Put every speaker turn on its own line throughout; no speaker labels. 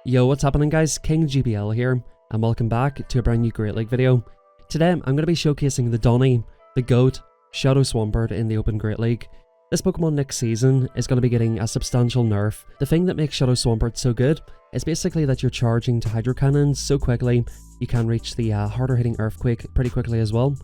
Yo, what's happening guys? King GBL here, and welcome back to a brand new Great League video. Today I'm going to be showcasing the Donny, the GOAT, Shadow Swampert in the Open Great League. This Pokemon next season is going to be getting a substantial nerf. The thing that makes Shadow Swampert so good is basically that you're charging to Hydro Cannons so quickly, you can reach the harder hitting Earthquake pretty quickly as well.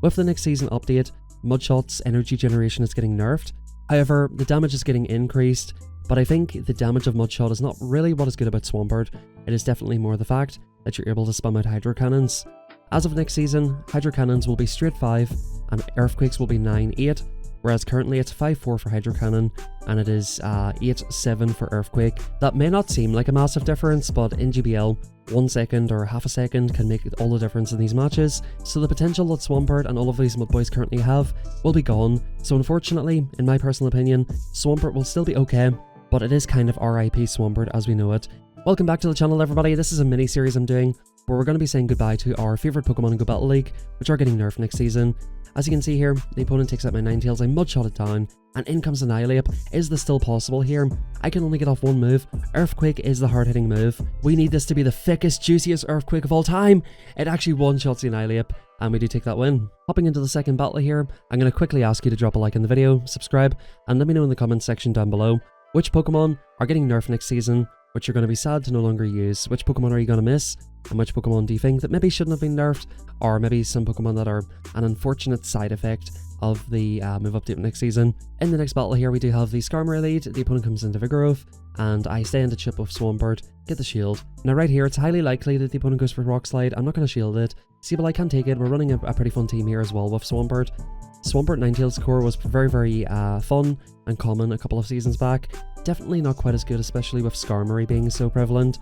With the next season update, Mudshot's energy generation is getting nerfed. However, the damage is getting increased, but I think the damage of Mudshot is not really what is good about Swampert. It is definitely more the fact that you're able to spam out Hydro Cannons. As of next season, Hydro Cannons will be straight 5 and Earthquakes will be 9-8, whereas currently it's 5-4 for Hydro Cannon and it is 8-7 for Earthquake. That may not seem like a massive difference, but in GBL, 1 second or half a second can make all the difference in these matches, so the potential that Swampert and all of these Mudboys currently have will be gone. So unfortunately, in my personal opinion, Swampert will still be okay, but it is kind of RIP Swampert as we know it. Welcome back to the channel everybody. This is a mini series I'm doing where we're going to be saying goodbye to our favourite Pokemon in Go Battle League, which are getting nerfed next season. As you can see here, the opponent takes out my Ninetales, I Mudshot it down, and in comes Annihilate. Is this still possible here? I can only get off one move. Earthquake is the hard hitting move. We need this to be the thickest, juiciest Earthquake of all time. It actually one-shots the Annihilate, and we do take that win. Hopping into the second battle here, I'm going to quickly ask you to drop a like in the video, subscribe, and let me know in the comments section down below which Pokemon are getting nerfed next season, which you're going to be sad to no longer use. Which Pokemon are you going to miss? And which Pokemon do you think that maybe shouldn't have been nerfed? Or maybe some Pokemon that are an unfortunate side effect of the move update next season. In the next battle here, we do have the Skarmory lead. The opponent comes into Vigoroth, and I stay in the chip of Swampert, get the shield. Now right here, it's highly likely that the opponent goes for Rock Slide. I'm not going to shield it. Sableye can take it. We're running a pretty fun team here as well with Swampert. Swampert Ninetales core was very fun and common a couple of seasons back. Definitely not quite as good, especially with Skarmory being so prevalent.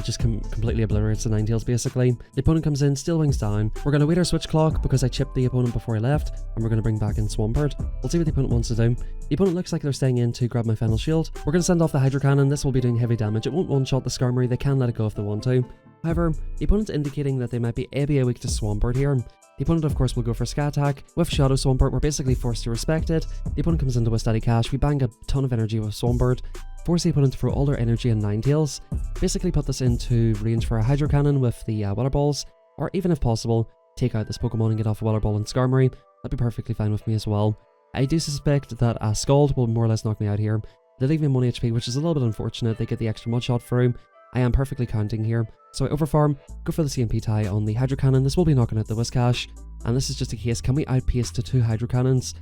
Just completely obliterates the Ninetales basically. The opponent comes in, Steel Wings down. We're going to wait our switch clock because I chipped the opponent before I left, and we're going to bring back in Swampert. We'll see what the opponent wants to do. The opponent looks like they're staying in to grab my final shield. We're going to send off the Hydro Cannon. This will be doing heavy damage. It won't one-shot the Skarmory, they can let it go if they want to. However, the opponent's indicating that they might be ABA weak to Swampert here. The opponent of course will go for Sky Attack. With Shadow Swampert, we're basically forced to respect it. The opponent comes into a steady cash, we bang a ton of energy with Swampert, force the opponent to throw all their energy in Ninetales, basically put this into range for a Hydro Cannon with the Weather Balls, or even if possible, take out this Pokemon and get off a Weather Ball and Skarmory. That'd be perfectly fine with me as well. I do suspect that a Scald will more or less knock me out here. They leave me 1 HP, which is a little bit unfortunate. They get the extra Mudshot through. I am perfectly counting here, so I overfarm, go for the CMP tie on the Hydro Cannon. This will be knocking out the Whiscash, and this is just a case, can we outpace to 2 Hydro Cannons?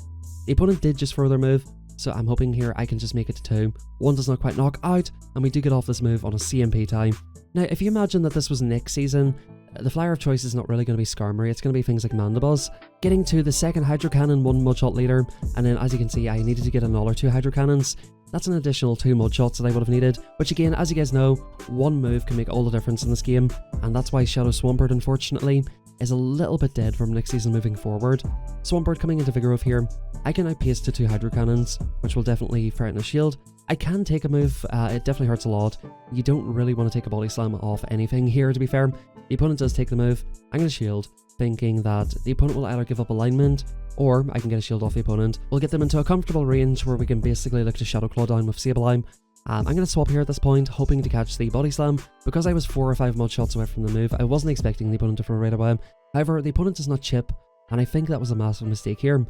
The opponent did just further move, so I'm hoping here I can just make it to 2. 1 does not quite knock out, and we do get off this move on a CMP tie. Now, if you imagine that this was next season, the flyer of choice is not really going to be Skarmory, it's going to be things like Mandibuzz. Getting to the second Hydro Cannon, 1 Mudshot later, and then as you can see, I needed to get another 2 Hydro Cannons. That's an additional 2 Mudshots that I would have needed, which again, as you guys know, 1 move can make all the difference in this game, and that's why Shadow Swampert, unfortunately, is a little bit dead from next season moving forward. Swampert coming into Vigoroth here, I can outpace to 2 Hydro Cannons, which will definitely threaten a shield. I can take a move, it definitely hurts a lot. You don't really want to take a Body Slam off anything here, to be fair. The opponent does take the move, I'm going to shield, thinking that the opponent will either give up alignment, or I can get a shield off the opponent. We'll get them into a comfortable range where we can basically look to Shadow Claw down with Sableye. I'm going to swap here at this point, hoping to catch the Body Slam. Because I was 4 or 5 Mudshots away from the move, I wasn't expecting the opponent to throw right away. However, the opponent does not chip, and I think that was a massive mistake here.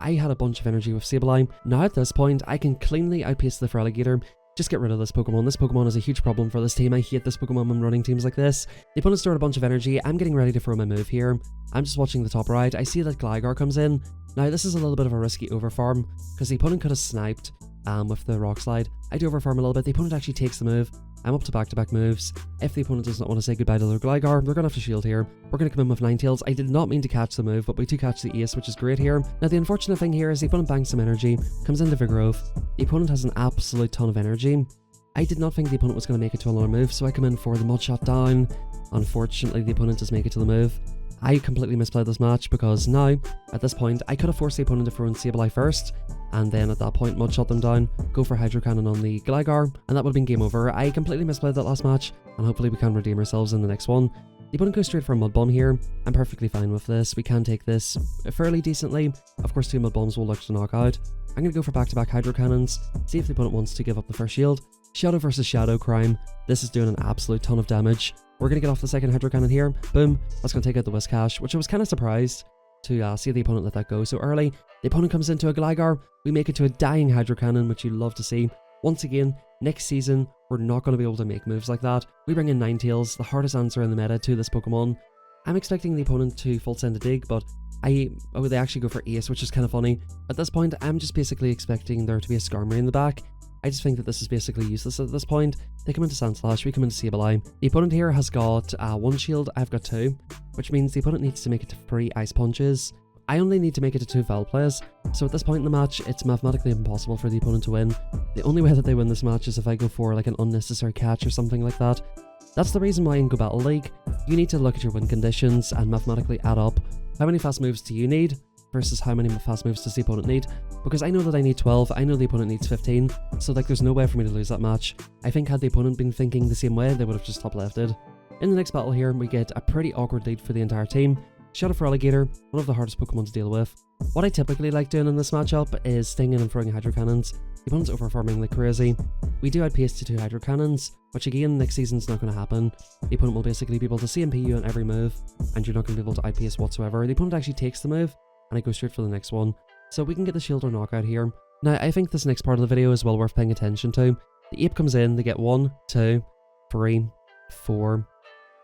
I had a bunch of energy with Sableye. Now at this point, I can cleanly outpace the Feraligatr. Just get rid of this Pokemon. This Pokemon is a huge problem for this team. I hate this Pokemon when running teams like this. The opponent stored a bunch of energy. I'm getting ready to throw my move here. I'm just watching the top right. I see that Gligar comes in. Now this is a little bit of a risky overfarm because the opponent could have sniped with the Rock Slide. I do overfarm a little bit. The opponent actually takes the move. I'm up to back-to-back moves. If the opponent does not want to say goodbye to their Gligar, they're going to have to shield here. We're going to come in with Ninetales. I did not mean to catch the move, but we do catch the Ace, which is great here. Now the unfortunate thing here is the opponent banks some energy, comes into Vigoroth. The opponent has an absolute ton of energy. I did not think the opponent was going to make it to another move, so I come in for the Mudshot down. Unfortunately, the opponent does make it to the move. I completely misplayed this match because now, at this point, I could have forced the opponent to throw in Sableye first, and then at that point Mudshot them down, go for Hydro Cannon on the Gligar, and that would have been game over. I completely misplayed that last match, and hopefully we can redeem ourselves in the next one. The opponent goes straight for a Mud Bomb here. I'm perfectly fine with this. We can take this fairly decently. Of course, 2 Mud Bombs will look to knock out. I'm going to go for back-to-back Hydro Cannons, see if the opponent wants to give up the first shield. Shadow versus Shadow crime. This is doing an absolute ton of damage. We're going to get off the second Hydro Cannon here. Boom. That's going to take out the Whiscash, which I was kind of surprised to see the opponent let that go so early. The opponent comes into a Gligar. We make it to a dying Hydro Cannon, which you love to see. Once again, next season, we're not going to be able to make moves like that. We bring in Ninetales, the hardest answer in the meta to this Pokemon. I'm expecting the opponent to full send a dig, but they actually go for Ace, which is kind of funny. At this point, I'm just basically expecting there to be a Skarmory in the back. I just think that this is basically useless at this point. They come into Sandslash, we come into Sableye. The opponent here has got 1 shield, I've got 2, which means the opponent needs to make it to 3 Ice Punches. I only need to make it to 2 Foul Plays, so at this point in the match, it's mathematically impossible for the opponent to win. The only way that they win this match is if I go for like an unnecessary catch or something like that. That's the reason why in Go Battle League, you need to look at your win conditions and mathematically add up how many fast moves do you need versus how many fast moves does the opponent need. Because I know that I need 12, I know the opponent needs 15, so like there's no way for me to lose that match. I think had the opponent been thinking the same way, they would have just top lefted. In the next battle here, we get a pretty awkward lead for the entire team. Shadow for Alligator, one of the hardest Pokemon to deal with. What I typically like doing in this matchup is staying in and throwing Hydro Cannons. The opponent's overfarming like crazy. We do outpace to 2 Hydro Cannons, which again, next season's not going to happen. The opponent will basically be able to CMP you on every move, and you're not going to be able to outpace whatsoever. The opponent actually takes the move, and I go straight for the next one. So we can get the shield or knockout here. Now, I think this next part of the video is well worth paying attention to. The Ape comes in, they get 1, 2, 3, 4,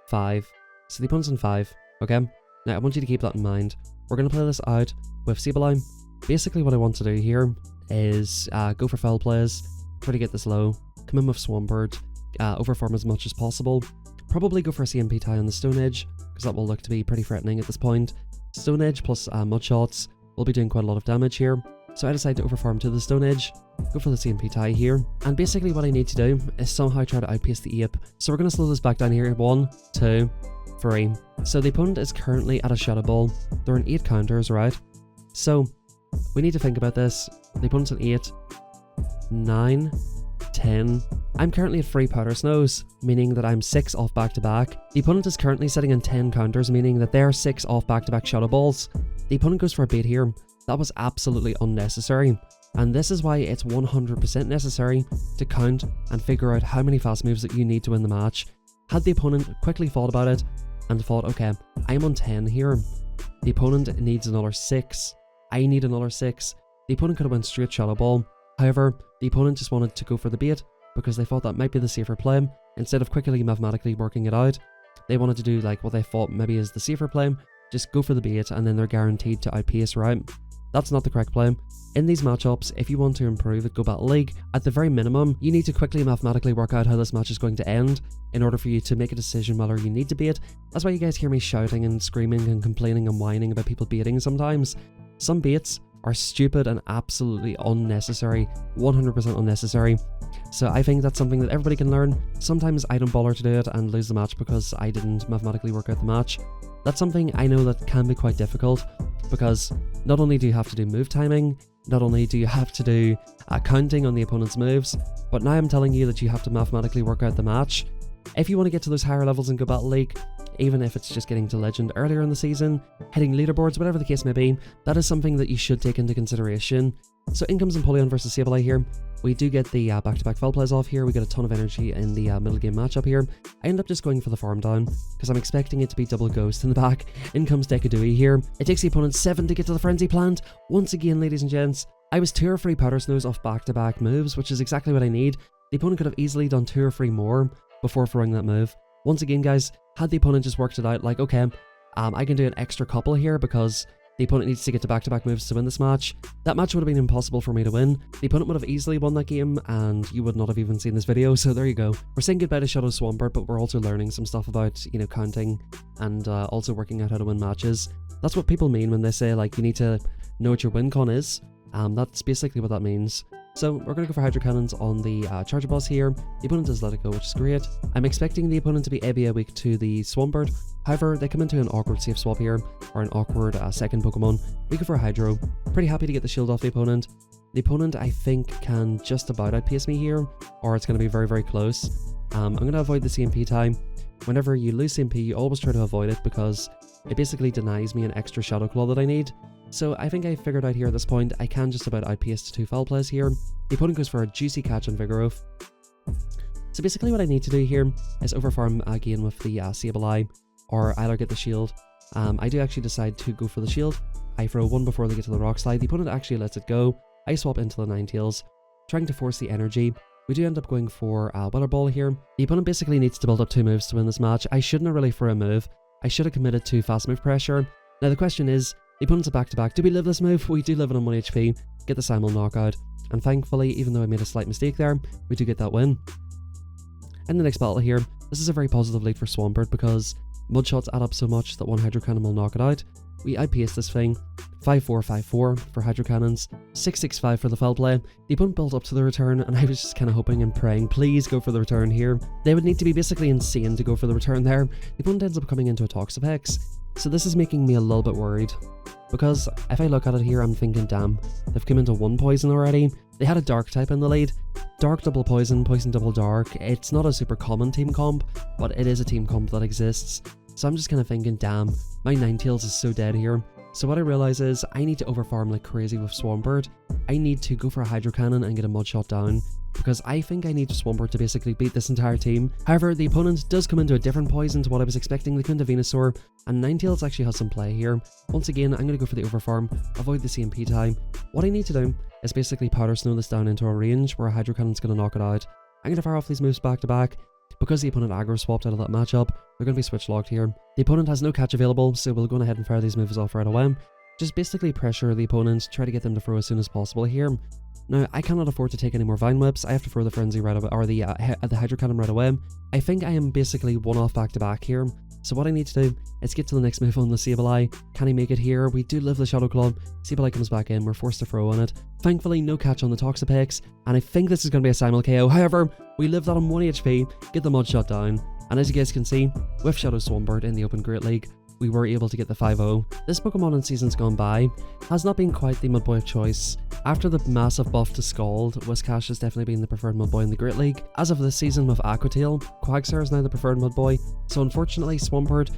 5. So the opponent's on 5, okay? Now, I want you to keep that in mind. We're going to play this out with Sableye. Basically, what I want to do here is go for foul plays, try to get this low, come in with Swampert, overfarm as much as possible. Probably go for a CMP tie on the Stone Edge, because that will look to be pretty threatening at this point. Stone Edge plus Mud Shots will be doing quite a lot of damage here. So I decide to overfarm to the Stone Edge, go for the CMP tie here, and basically what I need to do is somehow try to outpace the Ape. So we're going to slow this back down here. 1, 2, 3. So the opponent is currently at a Shadow Ball. They're on 8 counters, right? So we need to think about this. The opponent's on 8, 9, 10. I'm currently at 3 Powder Snows, meaning that I'm 6 off back-to-back. The opponent is currently sitting on 10 counters, meaning that they're 6 off back-to-back Shadow Balls. The opponent goes for a bait here. That was absolutely unnecessary. And this is why it's 100% necessary to count and figure out how many fast moves that you need to win the match. Had the opponent quickly thought about it and thought, okay, I'm on 10 here. The opponent needs another 6. I need another 6. The opponent could have went straight Shadow Ball. However, the opponent just wanted to go for the bait because they thought that might be the safer play. Instead of quickly mathematically working it out, they wanted to do like what they thought maybe is the safer play. Just go for the bait and then they're guaranteed to outpace, right? That's not the correct play. In these matchups, if you want to improve at Go Battle League, at the very minimum, you need to quickly mathematically work out how this match is going to end in order for you to make a decision whether you need to bait. That's why you guys hear me shouting and screaming and complaining and whining about people baiting sometimes. Some baits are stupid and absolutely unnecessary, 100% unnecessary. So I think that's something that everybody can learn. Sometimes I don't bother to do it and lose the match because I didn't mathematically work out the match. That's something I know that can be quite difficult because not only do you have to do move timing, not only do you have to do counting on the opponent's moves, but now I'm telling you that you have to mathematically work out the match. If you want to get to those higher levels in Go Battle League, even if it's just getting to Legend earlier in the season, hitting leaderboards, whatever the case may be, that is something that you should take into consideration. So in comes Empoleon versus Sableye here. We do get the back-to-back foul plays off here. We get a ton of energy in the middle game matchup here. I end up just going for the farm down because I'm expecting it to be double ghost in the back. In comes Dekadui here. It takes the opponent 7 to get to the frenzy plant. Once again, ladies and gents, I was 2 or 3 Powder Snows off back-to-back moves, which is exactly what I need. The opponent could have easily done 2 or 3 more before throwing that move. Once again, guys, had the opponent just worked it out like, okay, I can do an extra couple here because the opponent needs to get to back-to-back moves to win this match. That match would have been impossible for me to win. The opponent would have easily won that game and you would not have even seen this video, so there you go. We're saying goodbye to Shadow Swampert, but we're also learning some stuff about, you know, counting and also working out how to win matches. That's what people mean when they say, like, you need to know what your win con is. That's basically what that means. So we're going to go for Hydro Cannons on the Charger Boss here. The opponent does let it go, which is great. I'm expecting the opponent to be ABA weak to the Swampert. However, they come into an awkward safe swap here, or an awkward second Pokemon. We go for Hydro. Pretty happy to get the shield off the opponent. The opponent, I think, can just about outpace me here, or it's going to be very, very close. I'm going to avoid the CMP time. Whenever you lose CMP, you always try to avoid it because it basically denies me an extra Shadow Claw that I need. So I think I figured out here at this point, I can just about outpace to 2 foul plays here. The opponent goes for a juicy catch on Vigoroth. So basically what I need to do here is overfarm again with the Sable Eye, or either get the shield. I do actually decide to go for the shield. I throw one before they get to the rock slide. The opponent actually lets it go. I swap into the Ninetales, trying to force the energy. We do end up going for Weather Ball here. The opponent basically needs to build up 2 moves to win this match. I shouldn't have really thrown a move. I should have committed to fast move pressure. Now the question is, the opponent's a back-to-back. Do we live this move? We do live it on 1 HP. Get the Simul knockout. And thankfully, even though I made a slight mistake there, we do get that win. In the next battle here, this is a very positive lead for Swampert because mud shots add up so much that one Hydro Cannon will knock it out. We outpace this thing. 5-4-5-4 for Hydro Cannons, 6-6-5 for the foul play. The opponent built up to the return, and I was just kind of hoping and praying, please go for the return here. They would need to be basically insane to go for the return there. The opponent ends up coming into a Toxapex, so this is making me a little bit worried. Because if I look at it here, I'm thinking, damn, they've come into 1 poison already. They had a dark type in the lead. Dark double poison, poison double dark. It's not a super common team comp, but it is a team comp that exists. So I'm just kind of thinking, damn, my Ninetales is so dead here. So what I realize is I need to overfarm like crazy with Swampert. I need to go for a Hydro Cannon and get a mud shot down, because I think I need Swampert to basically beat this entire team. However, the opponent does come into a different poison to what I was expecting. They come into Venusaur, and Ninetales actually has some play here. Once again, I'm going to go for the overfarm, avoid the CMP time. What I need to do is basically Powder Snow this down into a range where a Hydro Cannon's going to knock it out. I'm going to fire off these moves back to back. Because the opponent aggro swapped out of that matchup, they're going to be switch locked here. The opponent has no catch available, so we'll go ahead and fire these moves off right away. Just basically pressure the opponent, try to get them to throw as soon as possible here. Now, I cannot afford to take any more Vine Whips. I have to throw the Frenzy right away, or the Hydro Cannon right away. I think I am basically 1 off back to back here. So what I need to do is get to the next move on the Sable Eye. Can he make it here? We do live the Shadow Claw. Sable Eye comes back in. We're forced to throw on it. Thankfully, no catch on the Toxapex, and I think this is going to be a Simul KO. However, we live that on 1 HP, get the mud shot down, and as you guys can see, with Shadow Swampert in the Open Great League, we were able to get the 5-0. This Pokemon in seasons gone by has not been quite the Mudboy of choice. After the massive buff to Scald, Whiscash has definitely been the preferred Mudboy in the Great League. As of this season with Aquatail, Quagsire is now the preferred Mudboy, so unfortunately Swampert,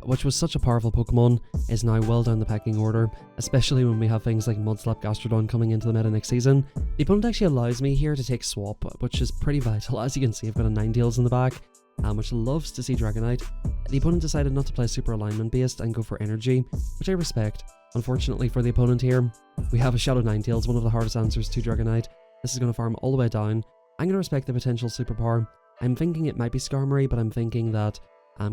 which was such a powerful Pokemon, is now well down the pecking order, especially when we have things like Mudslap Gastrodon coming into the meta next season. The opponent actually allows me here to take Swap, which is pretty vital. As you can see, I've got a Ninetales in the back, which loves to see Dragonite. The opponent decided not to play super alignment based and go for energy, which I respect. Unfortunately for the opponent here, we have a Shadow Ninetales, one of the hardest answers to Dragonite. This is going to farm all the way down. I'm going to respect the potential superpower. I'm thinking it might be Skarmory, but I'm thinking that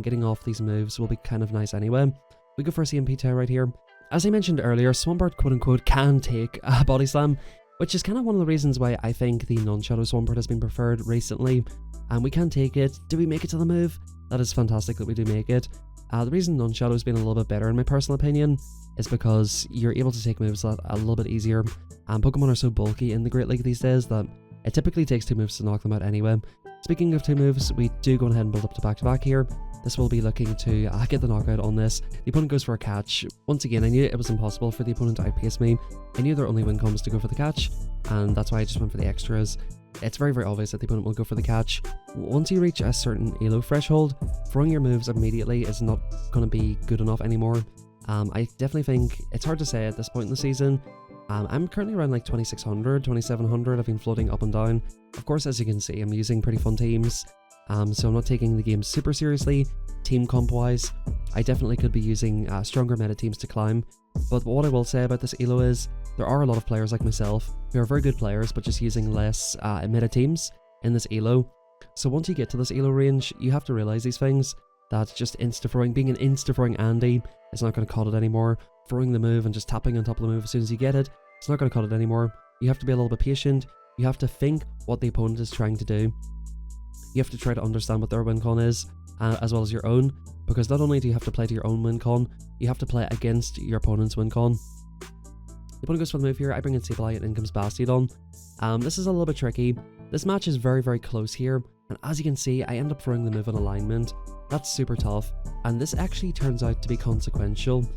getting off these moves will be kind of nice anyway. We go for a CMP Tail right here. As I mentioned earlier, Swampert quote-unquote can take a Body Slam, which is kind of one of the reasons why I think the non-Shadow Swampert has been preferred recently. And we can take it. Do we make it to the move? That is fantastic that we do make it. The reason non-Shadow has been a little bit better in my personal opinion is because you're able to take moves a little bit easier. Pokemon are so bulky in the Great League these days that it typically takes 2 moves to knock them out anyway. Speaking of 2 moves, we do go ahead and build up to back-to-back here. This will be looking to get the knockout on this. The opponent goes for a catch. Once again, I knew it was impossible for the opponent to outpace me. I knew their only win comes to go for the catch, and that's why I just went for the extras. It's very, very obvious that the opponent will go for the catch. Once you reach a certain elo threshold, throwing your moves immediately is not going to be good enough anymore. I definitely think it's hard to say at this point in the season. I'm currently around like 2600, 2700. I've been floating up and down. Of course, as you can see, I'm using pretty fun teams. So I'm not taking the game super seriously, team comp wise. I definitely could be using stronger meta teams to climb. But what I will say about this elo is, there are a lot of players like myself who are very good players, but just using less meta teams in this elo. So once you get to this elo range, you have to realize these things, that just insta-throwing, being an insta-throwing Andy is not going to cut it anymore. Throwing the move and just tapping on top of the move as soon as you get it, it's not going to cut it anymore. You have to be a little bit patient. You have to think what the opponent is trying to do. You have to try to understand what their win con is, as well as your own, because not only do you have to play to your own win con, you have to play against your opponent's win con. The opponent goes for the move here. I bring in Sableye and in comes Bastiodon. This is a little bit tricky. This match is very, very close here, and as you can see, I end up throwing the move in alignment. That's super tough, and this actually turns out to be consequential.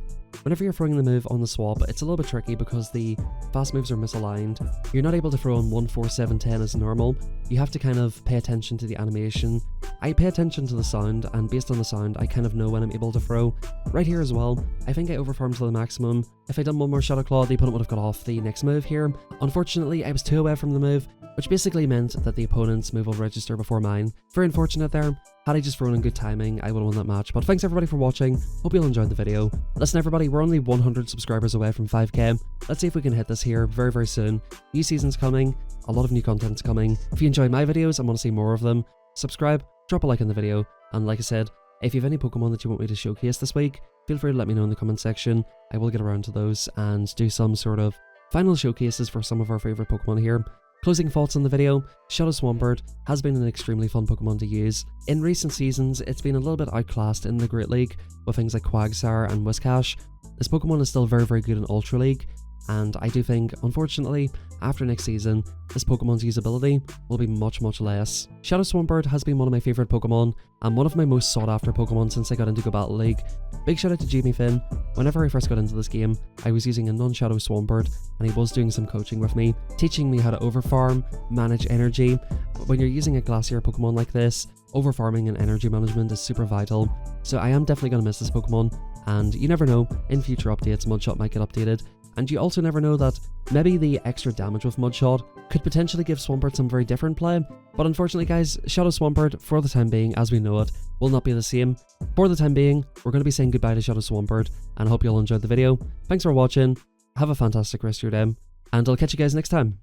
Whenever you're throwing the move on the swap, it's a little bit tricky because the fast moves are misaligned. You're not able to throw on 1, 4, 7, 10 as normal. You have to kind of pay attention to the animation. I pay attention to the sound, and based on the sound, I kind of know when I'm able to throw. Right here as well, I think I overfarmed to the maximum. If I'd done one more Shadow Claw, the opponent would have got off the next move here. Unfortunately, I was 2 away from the move. which basically meant that the opponent's move will register before mine. Very unfortunate there. Had I just thrown in good timing, I would have won that match. But thanks everybody for watching. Hope you all enjoyed the video. Listen everybody, we're only 100 subscribers away from 5k. Let's see if we can hit this here very, very soon. New season's coming, a lot of new content's coming. If you enjoy my videos and want to see more of them, subscribe, drop a like in the video, and like I said, if you have any Pokemon that you want me to showcase this week, feel free to let me know in the comment section. I will get around to those and do some sort of final showcases for some of our favourite Pokemon here. Closing thoughts on the video, Shadow Swampert has been an extremely fun Pokemon to use. In recent seasons, it's been a little bit outclassed in the Great League with things like Quagsire and Whiscash. This Pokemon is still very, very good in Ultra League, and I do think, unfortunately, after next season, this Pokemon's usability will be much, much less. Shadow Swampert has been one of my favourite Pokemon, and one of my most sought after Pokemon since I got into Go Battle League. Big shout out to Jamie Finn. Whenever I first got into this game, I was using a non-Shadow Swampert, and he was doing some coaching with me, teaching me how to overfarm, manage energy. When you're using a Glacier Pokemon like this, overfarming and energy management is super vital, so I am definitely going to miss this Pokemon, and you never know, in future updates Mudshot might get updated. And you also never know that maybe the extra damage with Mudshot could potentially give Swampert some very different play. But unfortunately guys, Shadow Swampert, for the time being, as we know it, will not be the same. For the time being, we're going to be saying goodbye to Shadow Swampert, and I hope you all enjoyed the video. Thanks for watching, have a fantastic rest of your day, and I'll catch you guys next time.